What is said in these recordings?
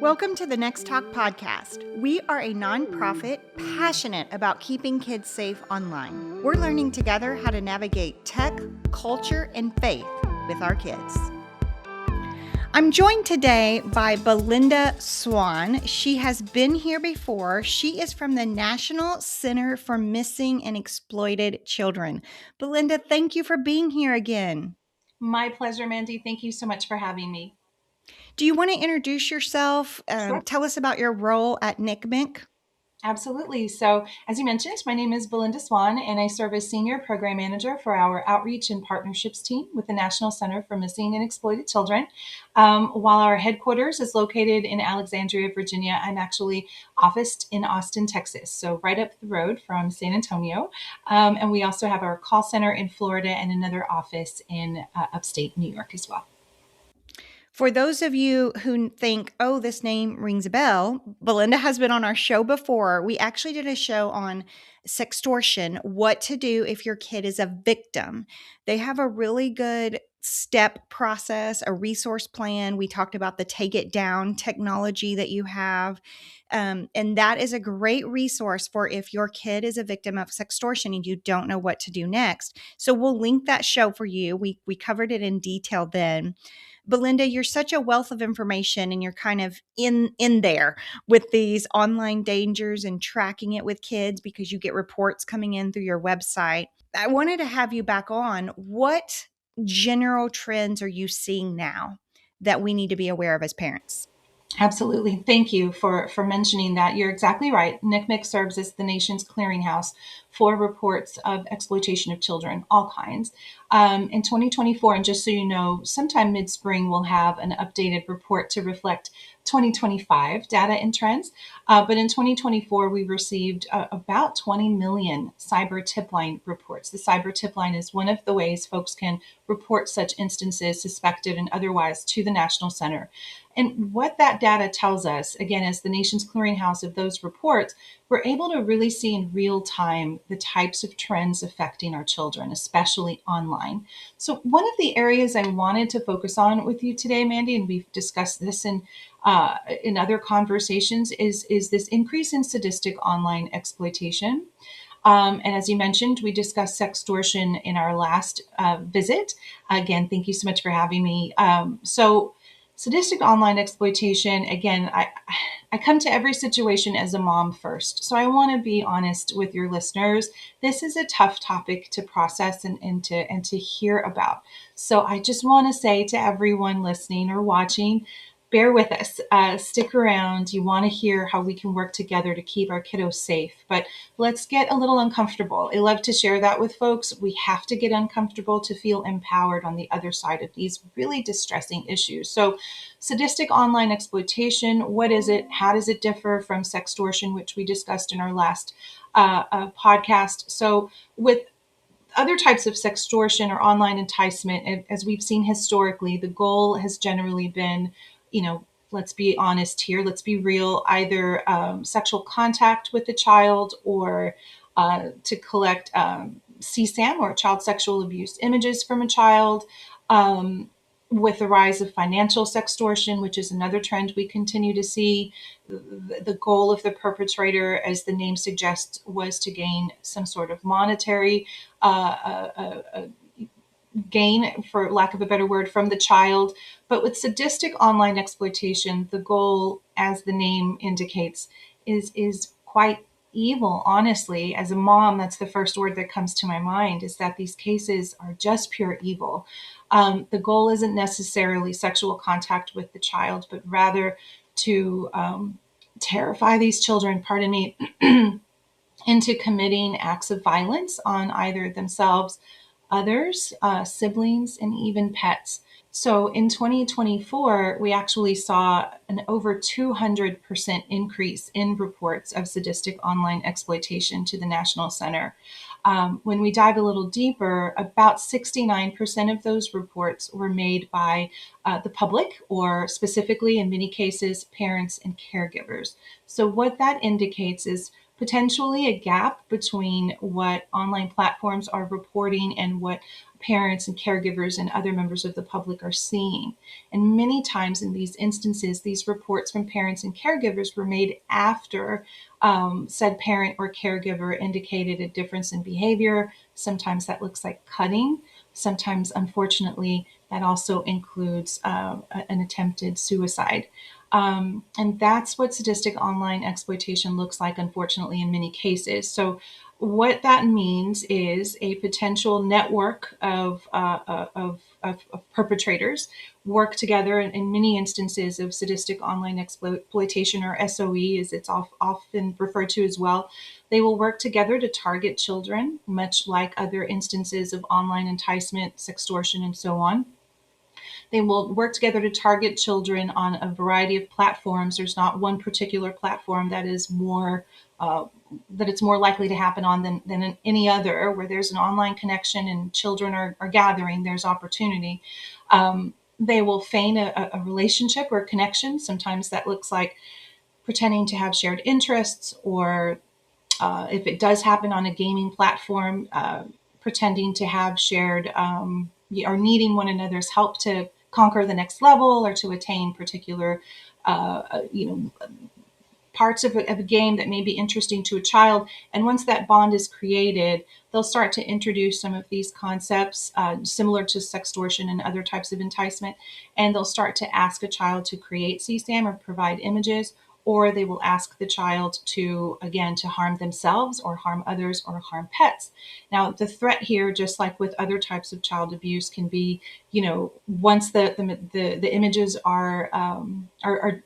Welcome to the NextTalk podcast. We are a nonprofit passionate about keeping kids safe online. We're learning together how to navigate tech, culture, and faith with our kids. I'm joined today by Belinda Swan. She has been here before. She is from the National Center for Missing and Exploited Children. Belinda, thank you for being here again. My pleasure, Mandy. Thank you so much for having me. Do you want to introduce yourself? Sure. Tell us about your role at NCMEC. Absolutely. So, as you mentioned, my name is Belinda Swan, and I serve as Senior Program Manager for our Outreach and Partnerships team with the National Center for Missing and Exploited Children. While our headquarters is located in Alexandria, Virginia, I'm actually officed in Austin, Texas, so right up the road from San Antonio. And we also have our call center in Florida and another office in upstate New York as well. For those of you who think, oh, this name rings a bell, Belinda has been on our show before. We actually did a show on sextortion, what to do if your kid is a victim. They have a really good step process, a resource plan. We talked about the Take It Down technology that you have. And that is a great resource for if your kid is a victim of sextortion and you don't know what to do next. So we'll link that show for you. We covered it in detail then. Belinda, you're such a wealth of information and you're kind of in there with these online dangers and tracking it with kids because you get reports coming in through your website. I wanted to have you back on. What general trends are you seeing now that we need to be aware of as parents? Absolutely. Thank you for mentioning that. You're exactly right. NCMEC serves as the nation's clearinghouse for reports of exploitation of children, all kinds. In 2024, and just so you know, sometime mid-spring, we'll have an updated report to reflect 2025 data and trends. But in 2024, we received about 20 million CyberTipline reports. The CyberTipline is one of the ways folks can report such instances, suspected and otherwise, to the National Center. And what that data tells us, again, as the nation's clearinghouse of those reports, we're able to really see in real time the types of trends affecting our children, especially online. So one of the areas I wanted to focus on with you today, Mandy, and we've discussed this in other conversations, is this increase in sadistic online exploitation. And as you mentioned, we discussed sextortion in our last visit. Again, thank you so much for having me. So sadistic online exploitation, again, I come to every situation as a mom first. So I want to be honest with your listeners. This is a tough topic to process and to hear about. So I just want to say to everyone listening or watching, bear with us, stick around. You want to hear how we can work together to keep our kiddos safe, but let's get a little uncomfortable. I love to share that with folks. We have to get uncomfortable to feel empowered on the other side of these really distressing issues. So sadistic online exploitation, what is it? How does it differ from sextortion, which we discussed in our last podcast? So with other types of sextortion or online enticement, as we've seen historically, the goal has generally been, let's be honest here, let's be real, either sexual contact with the child or to collect CSAM or child sexual abuse images from a child. With the rise of financial sextortion, which is another trend we continue to see, the goal of the perpetrator, as the name suggests, was to gain some sort of monetary gain, for lack of a better word, from the child. But with sadistic online exploitation, the goal, as the name indicates, is quite evil. Honestly, as a mom, that's the first word that comes to my mind, is that these cases are just pure evil. The goal isn't necessarily sexual contact with the child, but rather to terrify these children, pardon me, into committing acts of violence on either themselves, others, siblings, and even pets. So in 2024, we actually saw an over 200% increase in reports of sadistic online exploitation to the National Center. When we dive a little deeper, about 69% of those reports were made by the public, or specifically, in many cases, parents and caregivers. So what that indicates is potentially a gap between what online platforms are reporting and what parents and caregivers and other members of the public are seeing. And many times in these instances, these reports from parents and caregivers were made after said parent or caregiver indicated a difference in behavior. Sometimes that looks like cutting. Sometimes, unfortunately, that also includes an attempted suicide. And that's what sadistic online exploitation looks like, unfortunately, in many cases. So, what that means is a potential network of perpetrators work together in many instances of sadistic online exploitation, or SOE, as it's often referred to as well. They will work together to target children, much like other instances of online enticement, sextortion, and so on. They will work together to target children on a variety of platforms. There's not one particular platform that is more that it's more likely to happen on than in any other. Where there's an online connection and children are gathering, there's opportunity. They will feign a relationship or connection. Sometimes that looks like pretending to have shared interests, or if it does happen on a gaming platform, pretending to have shared or needing one another's help to conquer the next level or to attain particular, you know, parts of a game that may be interesting to a child. And once that bond is created, they'll start to introduce some of these concepts similar to sextortion and other types of enticement. And they'll start to ask a child to create CSAM or provide images, or they will ask the child to, again, to harm themselves or harm others or harm pets. Now, the threat here, just like with other types of child abuse, can be, once the images are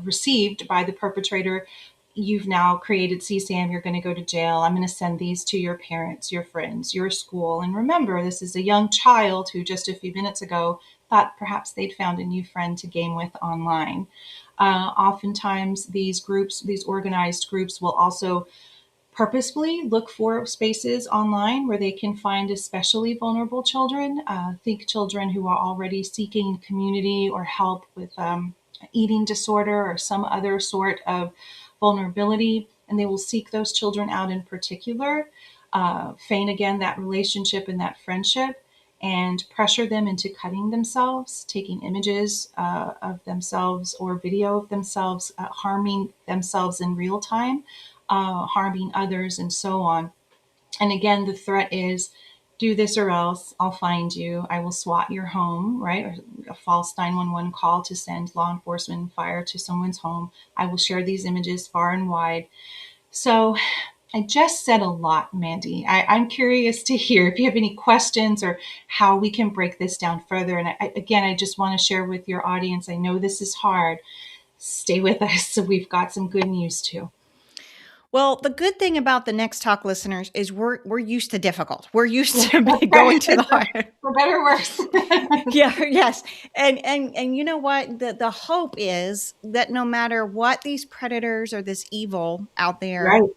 received by the perpetrator, you've now created CSAM, you're going to go to jail. I'm going to send these to your parents, your friends, your school. And remember, this is a young child who just a few minutes ago thought perhaps they'd found a new friend to game with online. Oftentimes, these groups, these organized groups, will also purposefully look for spaces online where they can find especially vulnerable children. Think children who are already seeking community or help with eating disorder or some other sort of vulnerability, and they will seek those children out in particular, feign again that relationship and that friendship, and pressure them into cutting themselves, taking images of themselves or video of themselves, harming themselves in real time, harming others, and so on. And again, the threat is, do this or else I'll find you. I will SWAT your home, right? Or a false 911 call to send law enforcement and fire to someone's home. I will share these images far and wide. So I just said a lot, Mandy. I'm curious to hear if you have any questions or how we can break this down further. And I just want to share with your audience, I know this is hard. Stay with us. So we've got some good news too. Well, the good thing about the Next Talk listeners is we're used to difficult. We're used to going to the hard. For better or worse. Yes. And you know what? The hope is that no matter what these predators or this evil out there Right.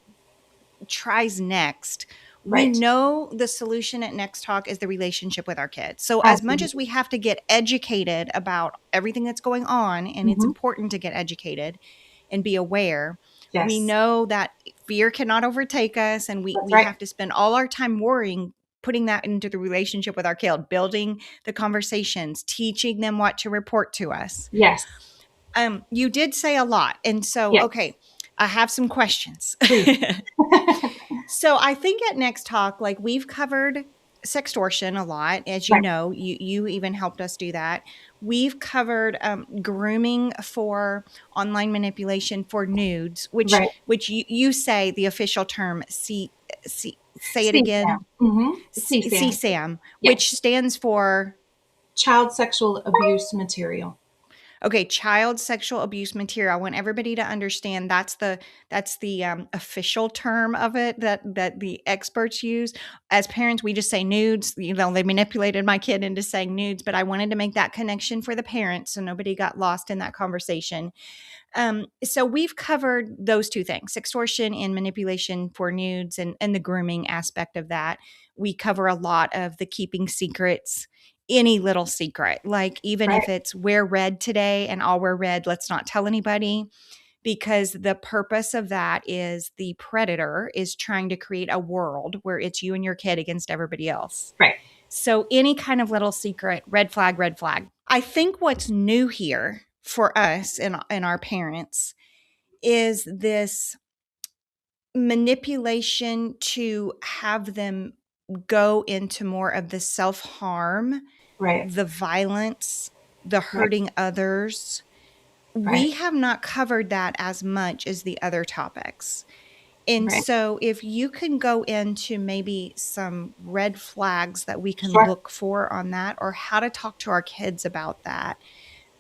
tries next, we Right. know the solution at Next Talk is the relationship with our kids. So as much as Absolutely. we have to get educated about everything that's going on, and it's Mm-hmm. important to get educated and be aware, we Yes. know that fear cannot overtake us, and we That's we right. have to spend all our time worrying, putting that into the relationship with our kid, building the conversations, teaching them what to report to us. Yes. You did say a lot, and so Yes. okay, I have some questions. Please. So I think at Next Talk, like, we've covered sextortion a lot, as you Right. know. You even helped us do that. We've covered grooming for online manipulation for nudes, which Right. you say the official term. Say it CSAM. again. Mm-hmm. CSAM. CSAM, which Yes. stands for. Child sexual abuse material. Okay, child sexual abuse material. I want everybody to understand that's the official term of it that the experts use. As parents, we just say nudes. They manipulated my kid into saying nudes, but I wanted to make that connection for the parents so nobody got lost in that conversation. So we've covered those two things: extortion and manipulation for nudes, and the grooming aspect of that. We cover a lot of the keeping secrets, any little secret, like even Right. if it's wear red today and I'll wear red, let's not tell anybody, because the purpose of that is the predator is trying to create a world where it's you and your kid against everybody else. Right. So any kind of little secret, red flag, red flag. I think what's new here for us and our parents is this manipulation to have them go into more of the self-harm, Right, the violence, the right, hurting others. right, We have not covered that as much as the other topics. And right. so, if you can go into maybe some red flags that we can Sure. look for on that, or how to talk to our kids about that,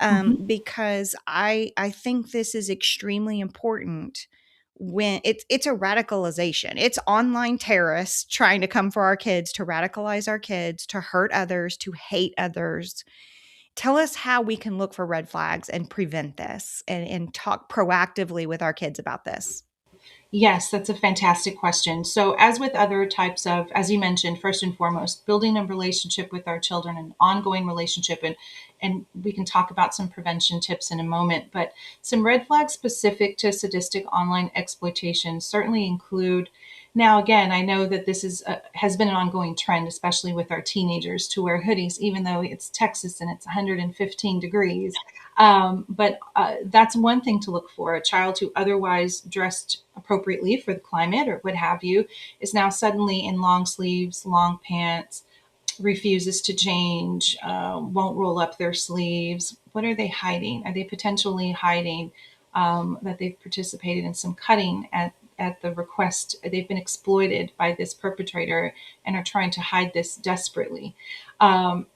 Hmm. because I think this is extremely important when it's a radicalization. It's online terrorists trying to come for our kids, to radicalize our kids, to hurt others, to hate others. Tell us how we can look for red flags and prevent this and talk proactively with our kids about this. Yes, that's a fantastic question. So, as with other types of, as you mentioned, first and foremost, building a relationship with our children, an ongoing relationship, and we can talk about some prevention tips in a moment. But some red flags specific to sadistic online exploitation certainly include. Now, again, I know that this is has been an ongoing trend, especially with our teenagers, to wear hoodies, even though it's Texas and it's 115 degrees. But that's one thing to look for. A child who otherwise dressed appropriately for the climate or what have you is now suddenly in long sleeves, long pants, refuses to change, won't roll up their sleeves. What are they hiding? Are they potentially hiding that they've participated in some cutting at the request? They've been exploited by this perpetrator and are trying to hide this desperately. Um,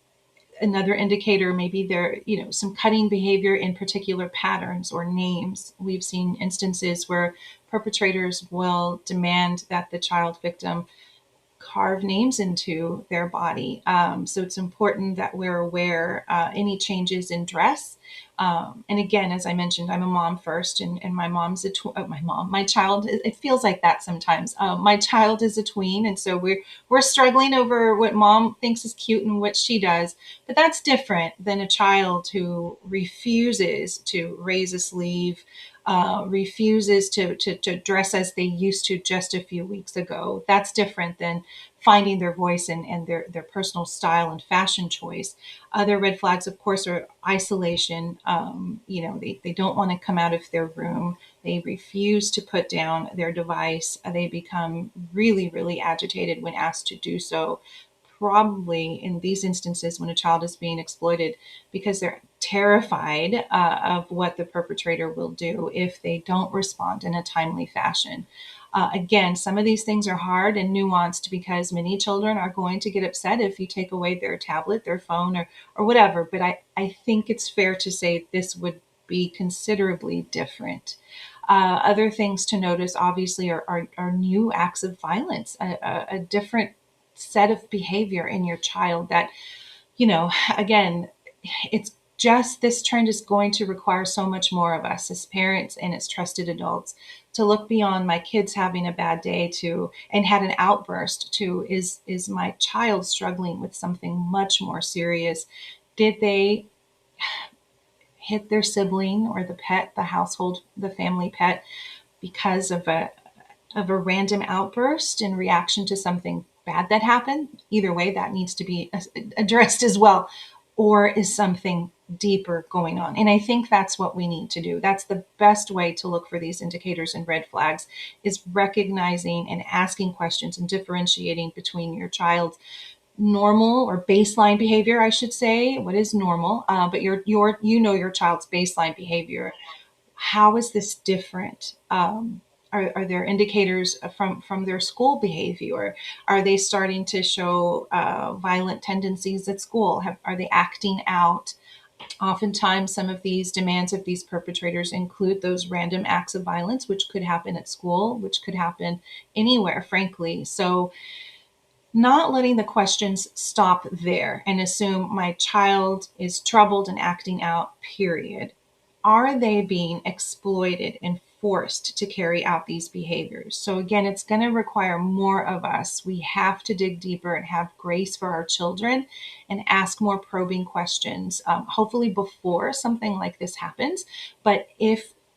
Another indicator maybe there, some cutting behavior in particular patterns or names. We've seen instances where perpetrators will demand that the child victim carve names into their body. So it's important that we're aware any changes in dress. And again, as I mentioned, I'm a mom first, and my mom's my child. It feels like that sometimes. My child is a tween, and so we're struggling over what mom thinks is cute and what she does. But that's different than a child who refuses to raise a sleeve, refuses to dress as they used to just a few weeks ago. That's different than finding their voice and their personal style and fashion choice. Other red flags, of course, are isolation. They don't want to come out of their room. They refuse to put down their device. They become really, really agitated when asked to do so. Probably in these instances when a child is being exploited because they're terrified of what the perpetrator will do if they don't respond in a timely fashion. Again, some of these things are hard and nuanced because many children are going to get upset if you take away their tablet, their phone, or whatever. But I think it's fair to say this would be considerably different. Other things to notice, obviously, are new acts of violence, a different set of behavior in your child that, again, it's just this trend is going to require so much more of us as parents and as trusted adults to look beyond my kids having a bad day to and had an outburst to is my child struggling with something much more serious. Did they hit their sibling or the pet, the household, the family pet because of a random outburst in reaction to something bad that happened? Either way, that needs to be addressed as well. Or is something deeper going on? And I think that's what we need to do. That's the best way to look for these indicators and red flags is recognizing and asking questions and differentiating between your child's normal or baseline behavior, I should say. What is normal? But your child's baseline behavior. How is this different? Are there indicators from their school behavior? Are they starting to show violent tendencies at school? Are they acting out? Oftentimes, some of these demands of these perpetrators include those random acts of violence, which could happen at school, which could happen anywhere, frankly. So, not letting the questions stop there and assume my child is troubled and acting out, period. Are they being exploited and forced to carry out these behaviors? So, again, it's going to require more of us. We have to dig deeper and have grace for our children and ask more probing questions, hopefully before something like this happens. But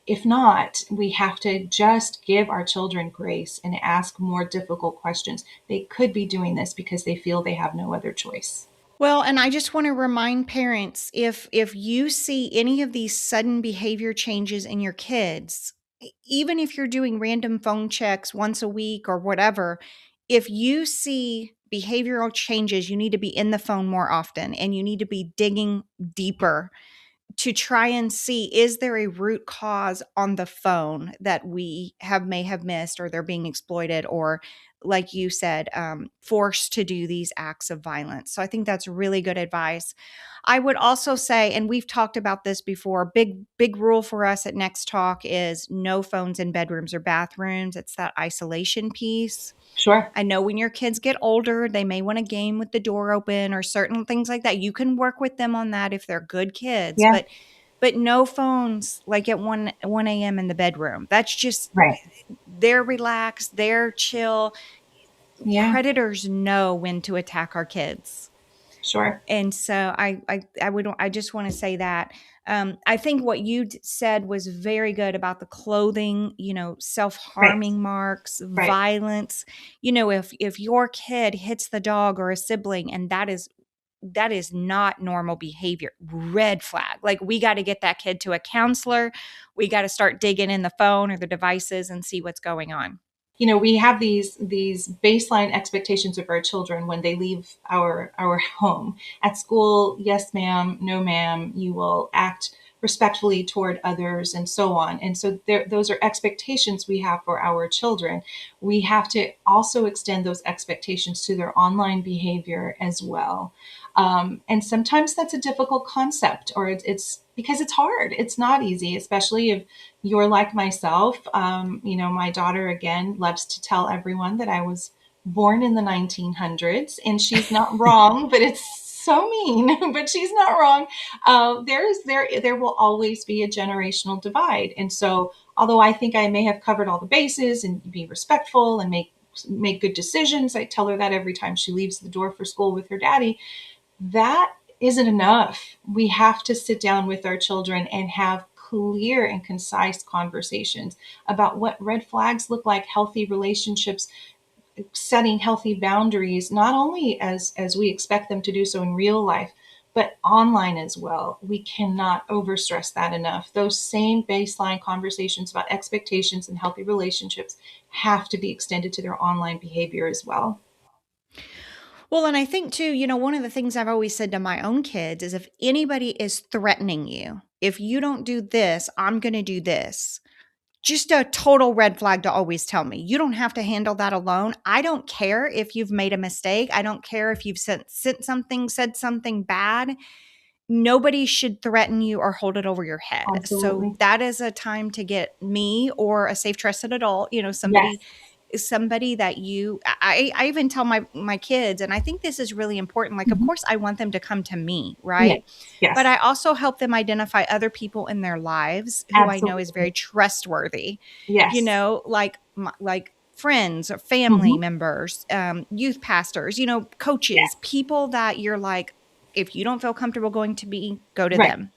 if not, we have to just give our children grace and ask more difficult questions. They could be doing this because they feel they have no other choice. Well, and I just want to remind parents, if you see any of these sudden behavior changes in your kids, even if you're doing random phone checks once a week or whatever, if you see behavioral changes, you need to be in the phone more often and you need to be digging deeper to try and see, is there a root cause on the phone that we may have missed, or they're being exploited, or like you said, forced to do these acts of violence. So I think that's really good advice. I would also say, and we've talked about this before, big rule for us at Next Talk is no phones in bedrooms or bathrooms. It's that isolation piece. Sure. I know when your kids get older, they may want a game with the door open or certain things like that. You can work with them on that if they're good kids, Yeah. but no phones like at 1 a.m. in the bedroom. That's just, Right. they're relaxed, they're chill. Yeah. Predators know when to attack our kids. Sure. And so I just want to say that I think what you said was very good about the clothing, Right. self-harming marks, Right. violence. If your kid hits the dog or a sibling, and that is not normal behavior, red flag. Like, we got to get that kid to a counselor. We got to start digging in the phone or the devices and see what's going on. We have these baseline expectations of our children when they leave our home. At school, yes ma'am, no ma'am, you will act respectfully toward others, and so on. And so those are expectations we have for our children. We have to also extend those expectations to their online behavior as well. And sometimes that's a difficult concept, or it's because it's hard. It's not easy, especially if you're like myself. My daughter, again, loves to tell everyone that I was born in the 1900s, and she's not wrong, but it's so mean, but she's not wrong. There will always be a generational divide. And so, although I think I may have covered all the bases and be respectful and make good decisions, I tell her that every time she leaves the door for school with her daddy, that isn't enough. We have to sit down with our children and have clear and concise conversations about what red flags look like, healthy relationships, setting healthy boundaries, not only as we expect them to do so in real life, but online as well. We cannot overstress that enough. Those same baseline conversations about expectations and healthy relationships have to be extended to their online behavior as well. Well, and I think too, one of the things I've always said to my own kids is, if anybody is threatening you, if you don't do this, I'm going to do this. Just a total red flag to always tell me. You don't have to handle that alone. I don't care if you've made a mistake. I don't care if you've said something bad. Nobody should threaten you or hold it over your head. So Absolutely. that is a time to get me or a safe, trusted adult, Yes. somebody that I even tell my kids, and I think this is really important. Like, of Mhm. course I want them to come to me, Yes. right? But Yes. I also help them identify other people in their lives who I know is Absolutely. very trustworthy, Yes. like friends or family Mhm. members, youth pastors, Yes. coaches, people that you're like, if you don't feel comfortable going to me, go to Right. them.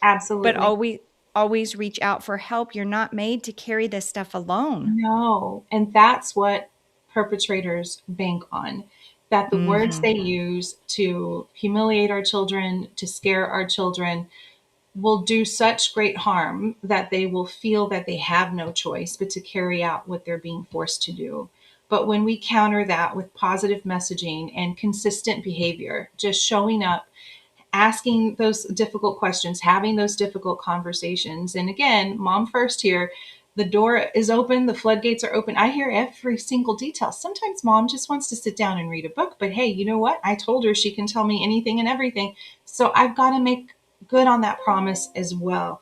But Absolutely. always reach out for help. You're not made to carry this stuff alone. No. And that's what perpetrators bank on. That the words Mhm. they use to humiliate our children, to scare our children, will do such great harm that they will feel that they have no choice but to carry out what they're being forced to do. But when we counter that with positive messaging and consistent behavior, just showing up, asking those difficult questions, having those difficult conversations. And again, mom first here. The door is open, the floodgates are open. I hear every single detail. Sometimes mom just wants to sit down and read a book, but hey, you know what? I told her she can tell me anything and everything. So I've got to make good on that promise as well.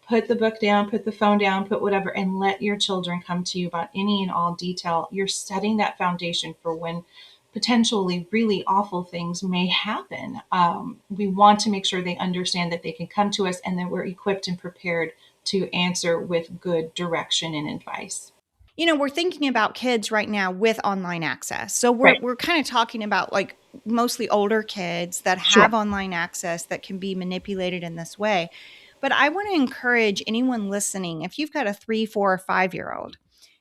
Put the book down, put the phone down, put whatever, and let your children come to you about any and all detail. You're setting that foundation for when potentially really awful things may happen. We want to make sure they understand that they can come to us and that we're equipped and prepared to answer with good direction and advice. We're thinking about kids right now with online access. So we're Right. we're kind of talking about, like, mostly older kids that Sure. have online access that can be manipulated in this way. But I want to encourage anyone listening, if you've got a 3, 4, or 5 year old,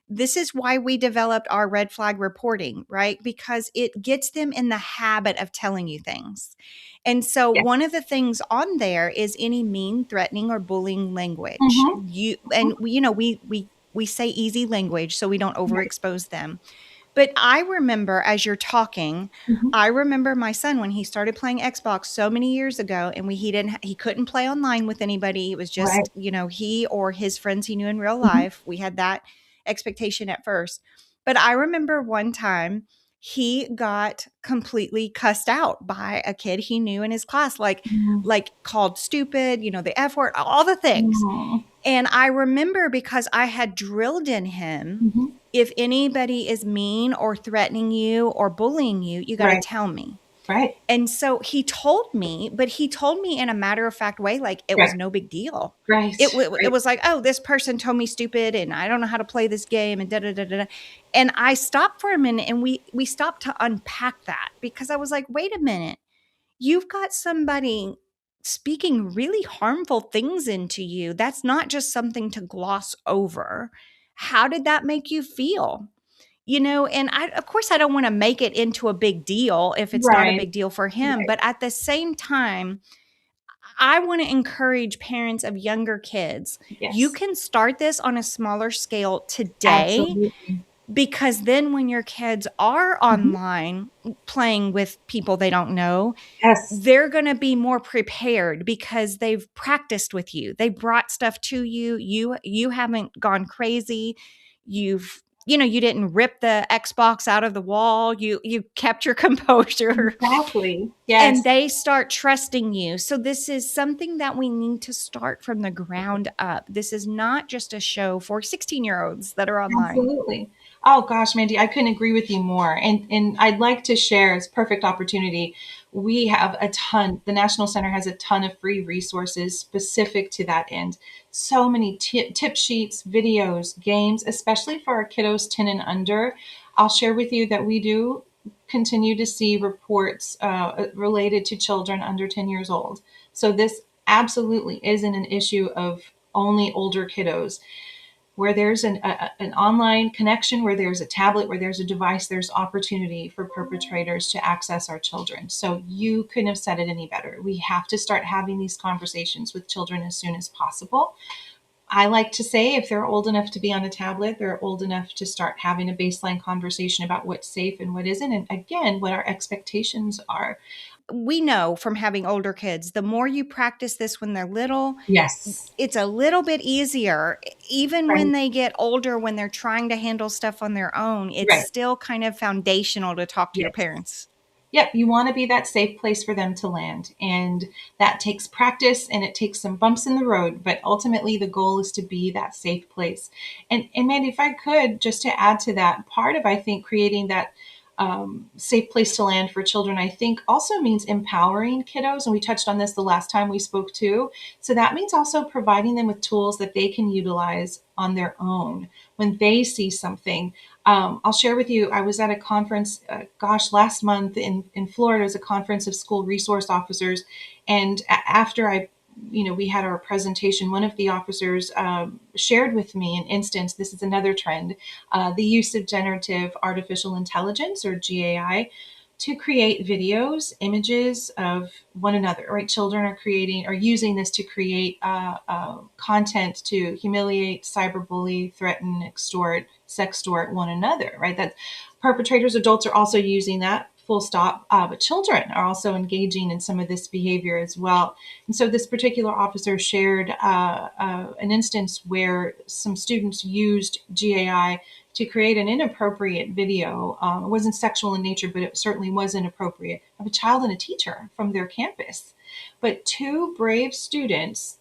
this is why we developed our red flag reporting, right? Because it gets them in the habit of telling you things. And so Yes. one of the things on there is any mean, threatening, or bullying language. Mm-hmm. We say easy language so we don't Right. overexpose them. But I remember as you're talking, Mm-hmm. I remember my son when he started playing Xbox so many years ago, and he couldn't play online with anybody. It was Right. just, he or his friends he knew in real Mm-hmm. life. We had that expectation at first. But I remember one time he got completely cussed out by a kid he knew in his class, like called stupid, the F word, all the things. Mm-hmm. And I remember because I had drilled in him, Mm-hmm. if anybody is mean or threatening you or bullying you, you got to Right. tell me. Right. And so he told me, but he told me in a matter of fact way, like it was Right. no big deal. Right. It Right. was like, oh, this person told me stupid and I don't know how to play this game and da da da da. And I stopped for a minute and we stopped to unpack that because I was like, wait a minute, you've got somebody speaking really harmful things into you. That's not just something to gloss over. How did that make you feel? And of course, I don't want to make it into a big deal if it's not a Right. big deal for him. Right. But at the same time, I want to encourage parents of younger kids. You Yes. can start this on a smaller scale today Absolutely. because then when your kids are Mm-hmm. online playing with people they don't know, Yes. they're going to be more prepared because they've practiced with you. They brought stuff to you. You haven't gone crazy. You didn't rip the Xbox out of the wall. You kept your composure Exactly. and Yes. they start trusting you. So this is something that we need to start from the ground up. This is not just a show for 16-year-olds that are online. Absolutely. Oh gosh, Mandy, I couldn't agree with you more. And I'd like to share as perfect opportunity. We have a ton, the National Center has a ton of free resources specific to that end. So many tip sheets, videos, games, especially for our kiddos 10 and under. I'll share with you that we do continue to see reports related to children under 10 years old. So this absolutely isn't an issue of only older kiddos. Where there's an online connection, where there's a tablet, where there's a device, there's opportunity for perpetrators to access our children. So you couldn't have said it any better. We have to start having these conversations with children as soon as possible. I like to say if they're old enough to be on a tablet, they're old enough to start having a baseline conversation about what's safe and what isn't, and again, what our expectations are. We know from having older kids, the more you practice this when they're little, Yes. it's a little bit easier. Even when Right. they get older, when they're trying to handle stuff on their own, it's Right. still kind of foundational to talk to your Yes. parents. Yep, you want to be that safe place for them to land. And that takes practice and it takes some bumps in the road, but ultimately the goal is to be that safe place. And Mandy, if I could just to add to that, part of I think creating that safe place to land for children, I think also means empowering kiddos. And we touched on this the last time we spoke too. So that means also providing them with tools that they can utilize on their own when they see something. I'll share with you, I was at a conference, last month in Florida. It was a conference of school resource officers. And after we had our presentation, one of the officers shared with me an instance. This is another trend, the use of generative artificial intelligence, or GAI, to create videos, images of one another, right? Children are using this to create content to humiliate, cyberbully, threaten, extort, sextort one another, right? That perpetrators, adults are also using that, full stop, but children are also engaging in some of this behavior as well. And so this particular officer shared an instance where some students used GAI to create an inappropriate video. It wasn't sexual in nature, but it certainly was inappropriate, of a child and a teacher from their campus. But two brave students,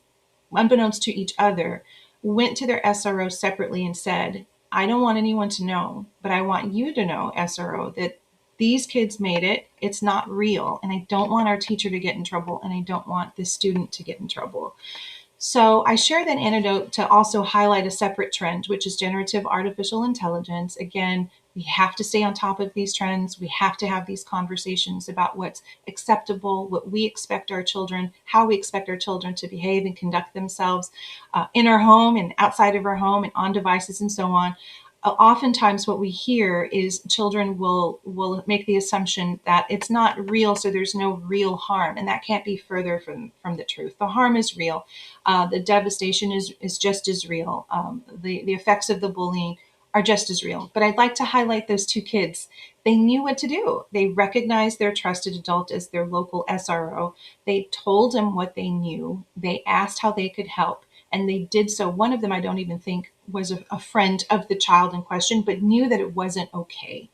unbeknownst to each other, went to their SRO separately and said, I don't want anyone to know, but I want you to know, SRO, that these kids made it. It's not real. And I don't want our teacher to get in trouble. And I don't want this student to get in trouble. So I share that anecdote to also highlight a separate trend, which is generative artificial intelligence. Again, We have to stay on top of these trends. We have to have these conversations about what's acceptable, what we expect our children, how we expect our children to behave and conduct themselves in our home and outside of our home and on devices and so on. Oftentimes what we hear is children will make the assumption that it's not real, so there's no real harm, and that can't be further from the truth. The harm is real. The devastation is just as real. The effects of the bullying are just as real. But I'd like to highlight those two kids. They knew what to do. They recognized their trusted adult as their local SRO. They told him what they knew. They asked how they could help, and they did so. One of them, I don't even think was a friend of the child in question, but knew that it wasn't okay.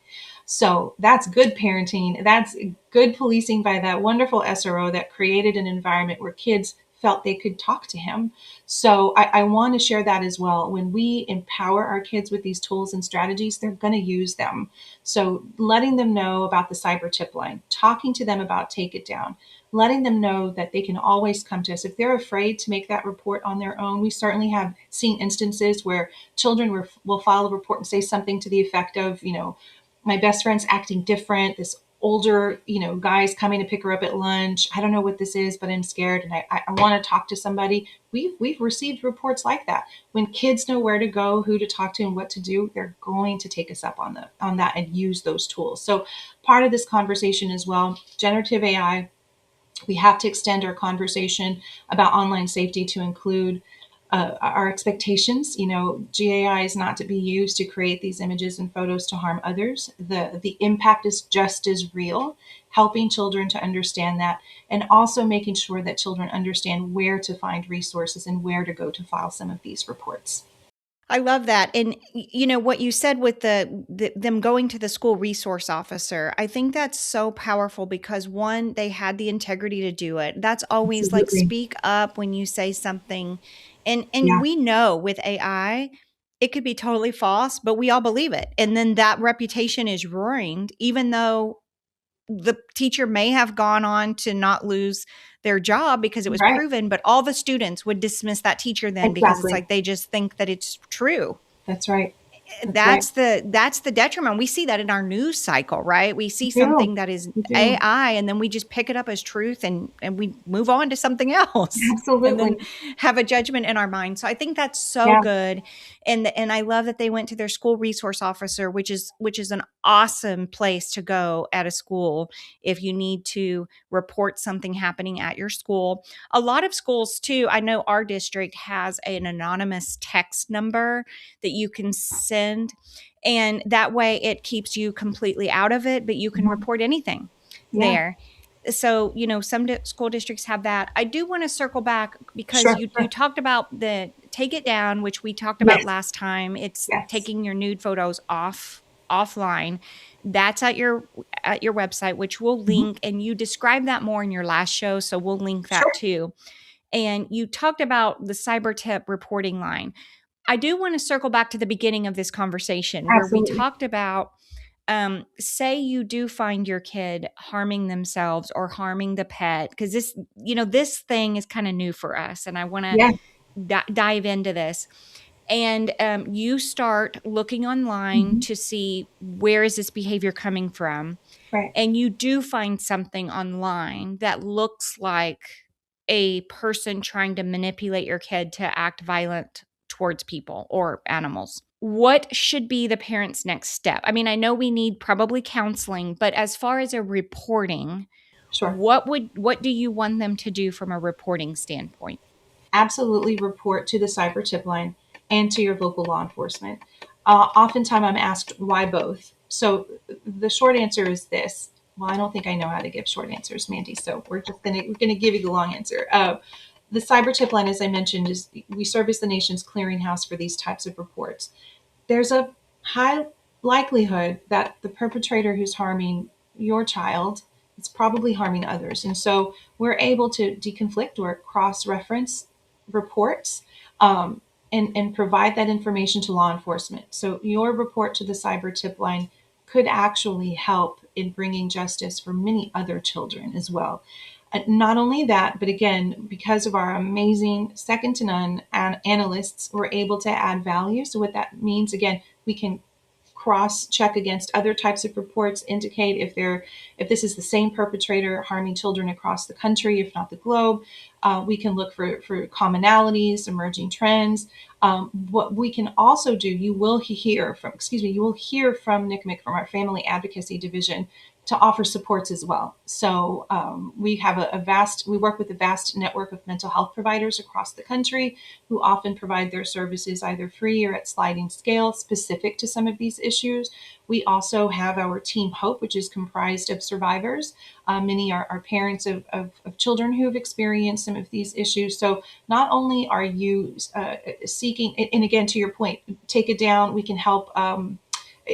So that's good parenting. That's good policing by that wonderful SRO that created an environment where kids felt they could talk to him. So I want to share that as well. When we empower our kids with these tools and strategies, they're going to use them. So letting them know about the cyber tip line, talking to them about Take It Down, letting them know that they can always come to us. If they're afraid to make that report on their own, we certainly have seen instances where children will file a report and say something to the effect of, my best friend's acting different. This older, guy's coming to pick her up at lunch. I don't know what this is, but I'm scared and I want to talk to somebody. We've received reports like that. When kids know where to go, who to talk to, and what to do, they're going to take us up on that and use those tools. So part of this conversation as well, generative AI, we have to extend our conversation about online safety to include our expectations. GAI is not to be used to create these images and photos to harm others. The impact is just as real, helping children to understand that, and also making sure that children understand where to find resources and where to go to file some of these reports. I love that. And what you said with them going to the school resource officer, I think that's so powerful because one, they had the integrity to do it. That's always like Absolutely. speak up when you say something. And Yeah. we know with AI, it could be totally false, but we all believe it. And then that reputation is ruined, even though the teacher may have gone on to not lose their job because it was Right. proven, but all the students would dismiss that teacher then because it's Exactly. like they just think that it's true. That's right. That's right. That's the detriment. We see that in our news cycle, right? We We see do. something that is We do. AI and then we just pick it up as truth and we move on to something else and Absolutely. then have a judgment in our mind. So I think that's so Yeah. good. And I love that they went to their school resource officer, which is an awesome place to go at a school if you need to report something happening at your school. A lot of schools too, I know our district has an anonymous text number that you can send. And that way it keeps you completely out of it, but you can Mhm. report anything Yeah. there. So, some school districts have that. I do want to circle back because Sure. you Sure. talked about the Take It Down, which we talked about Yes. last time. It's Yes. taking your nude photos offline. That's at your website, which we'll Mhm. link, and you described that more in your last show, so we'll link that Sure. too. And you talked about the cyber tip reporting line. I do want to circle back to the beginning of this conversation where we Absolutely. talked about say you do find your kid harming themselves or harming the pet, because this thing is kind of new for us. And I want to Yeah. dive into this. And you start looking online Mhm. to see where is this behavior coming from. Right. And you do find something online that looks like a person trying to manipulate your kid to act violent towards people or animals. What should be the parent's next step? I mean, I know we need probably counseling, but as far as a reporting, Sure. what do you want them to do from a reporting standpoint? Absolutely report to the cyber tip line and to your local law enforcement. Oftentimes I'm asked why both. So the short answer is this. Well, I don't think I know how to give short answers, Mandy. So we're gonna give you the long answer. The cyber tip line, as I mentioned, is we serve as the nation's clearinghouse for these types of reports. There's a high likelihood that the perpetrator who's harming your child is probably harming others. And so we're able to deconflict or cross reference reports and provide that information to law enforcement. So your report to the cyber tip line could actually help in bringing justice for many other children as well. Not only that, but again, because of our amazing second to none analysts, we're able to add value. So what that means, again, we can cross-check against other types of reports, indicate if this is the same perpetrator harming children across the country, if not the globe. We can look for commonalities, emerging trends. What we can also do, you will hear from NCMEC, from our Family Advocacy Division, to offer supports as well. So we have we work with a vast network of mental health providers across the country who often provide their services either free or at sliding scale specific to some of these issues. We also have our Team Hope, which is comprised of survivors. Many are parents of children who have experienced some of these issues. So not only are you seeking, and again, to your point, take it down, we can help.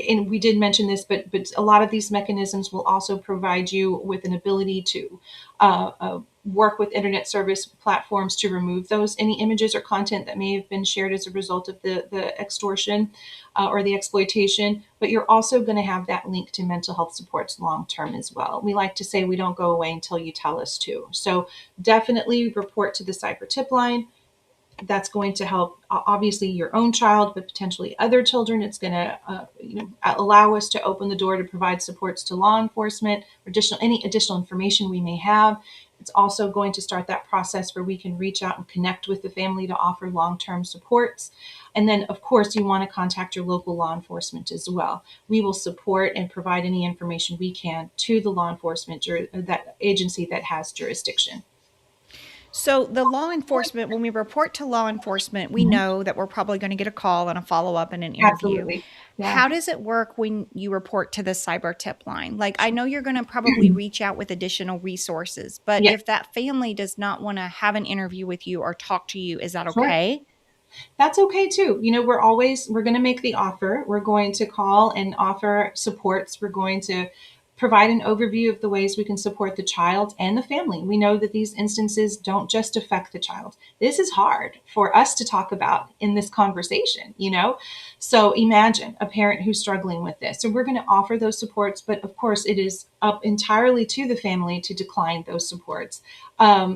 And we did mention this, but a lot of these mechanisms will also provide you with an ability to work with internet service platforms to remove any images or content that may have been shared as a result of the extortion or the exploitation. But you're also going to have that link to mental health supports long term as well. We like to say we don't go away until you tell us to. So definitely report to the cyber tip line. That's going to help, obviously, your own child, but potentially other children. It's going to allow us to open the door to provide supports to law enforcement, or any additional information we may have. It's also going to start that process where we can reach out and connect with the family to offer long-term supports. And then, of course, you want to contact your local law enforcement as well. We will support and provide any information we can to the law enforcement, that agency that has jurisdiction. So the law enforcement, when we report to law enforcement, we Mhm. know that we're probably going to get a call and a follow-up and an interview. Absolutely. Yeah. How does it work when you report to the cyber tip line? Like, I know you're going to probably reach out with additional resources, but Yeah, if that family does not want to have an interview with you or talk to you, is that sure. okay? That's okay too. We're going to make the offer. We're going to call and offer supports. We're going to provide an overview of the ways we can support the child and the family. We know that these instances don't just affect the child. This is hard for us to talk about in this conversation. So imagine a parent who's struggling with this. So we're going to offer those supports, but of course it is up entirely to the family to decline those supports.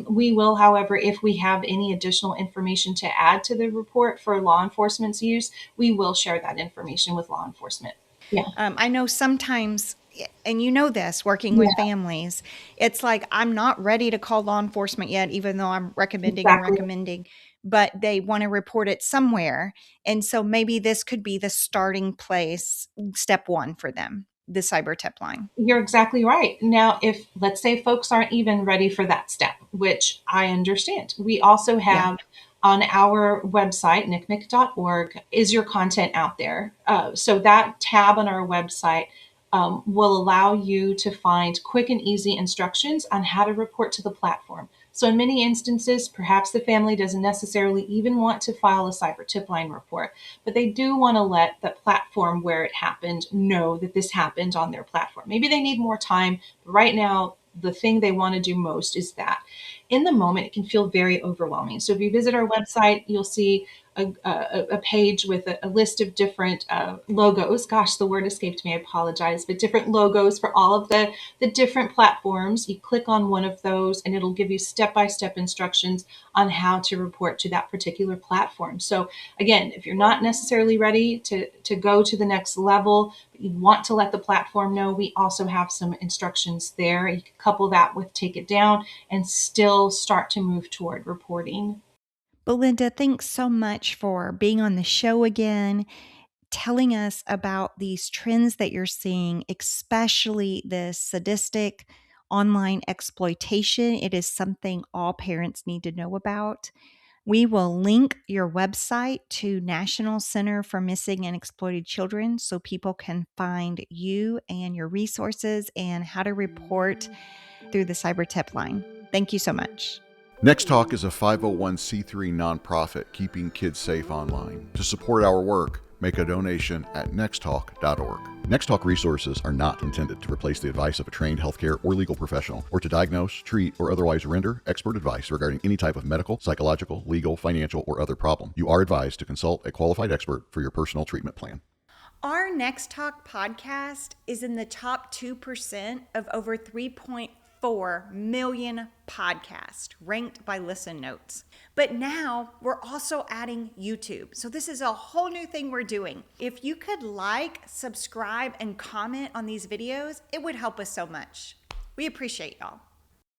We will, however, if we have any additional information to add to the report for law enforcement's use, we will share that information with law enforcement. Yeah. I know sometimes, and you know this, working with Yeah, families, it's like I'm not ready to call law enforcement yet, even though I'm recommending and exactly. recommending, but they want to report it somewhere. And so maybe this could be the starting place, step one for them, the cyber tip line. You're exactly right. Now, if let's say folks aren't even ready for that step, which I understand, we also Yeah. have on our website, ncmec.org, is your content out there? So that tab on our website will allow you to find quick and easy instructions on how to report to the platform. So in many instances, perhaps the family doesn't necessarily even want to file a cyber tip line report, but they do want to let the platform where it happened know that this happened on their platform. Maybe they need more time, but right now, the thing they want to do most is that. In the moment, it can feel very overwhelming. So if you visit our website, you'll see a page with a list of different logos. Gosh, the word escaped me. I apologize, but different logos for all of the different platforms. You click on one of those and it'll give you step-by-step instructions on how to report to that particular platform. So again, if you're not necessarily ready to go to the next level, but you want to let the platform know, we also have some instructions there. You can couple that with take it down and still start to move toward reporting. Belinda, thanks so much for being on the show again, telling us about these trends that you're seeing, especially the sadistic online exploitation. It is something all parents need to know about. We will link your website to National Center for Missing and Exploited Children so people can find you and your resources and how to report through the cyber tip line. Thank you so much. NextTalk is a 501c3 nonprofit keeping kids safe online. To support our work, make a donation at nexttalk.org. NextTalk resources are not intended to replace the advice of a trained healthcare or legal professional, or to diagnose, treat, or otherwise render expert advice regarding any type of medical, psychological, legal, financial, or other problem. You are advised to consult a qualified expert for your personal treatment plan. Our Next Talk podcast is in the top 2% of over 3.5 1.4 million podcasts ranked by Listen Notes. But now we're also adding YouTube. So this is a whole new thing we're doing. If you could like, subscribe, and comment on these videos, it would help us so much. We appreciate y'all.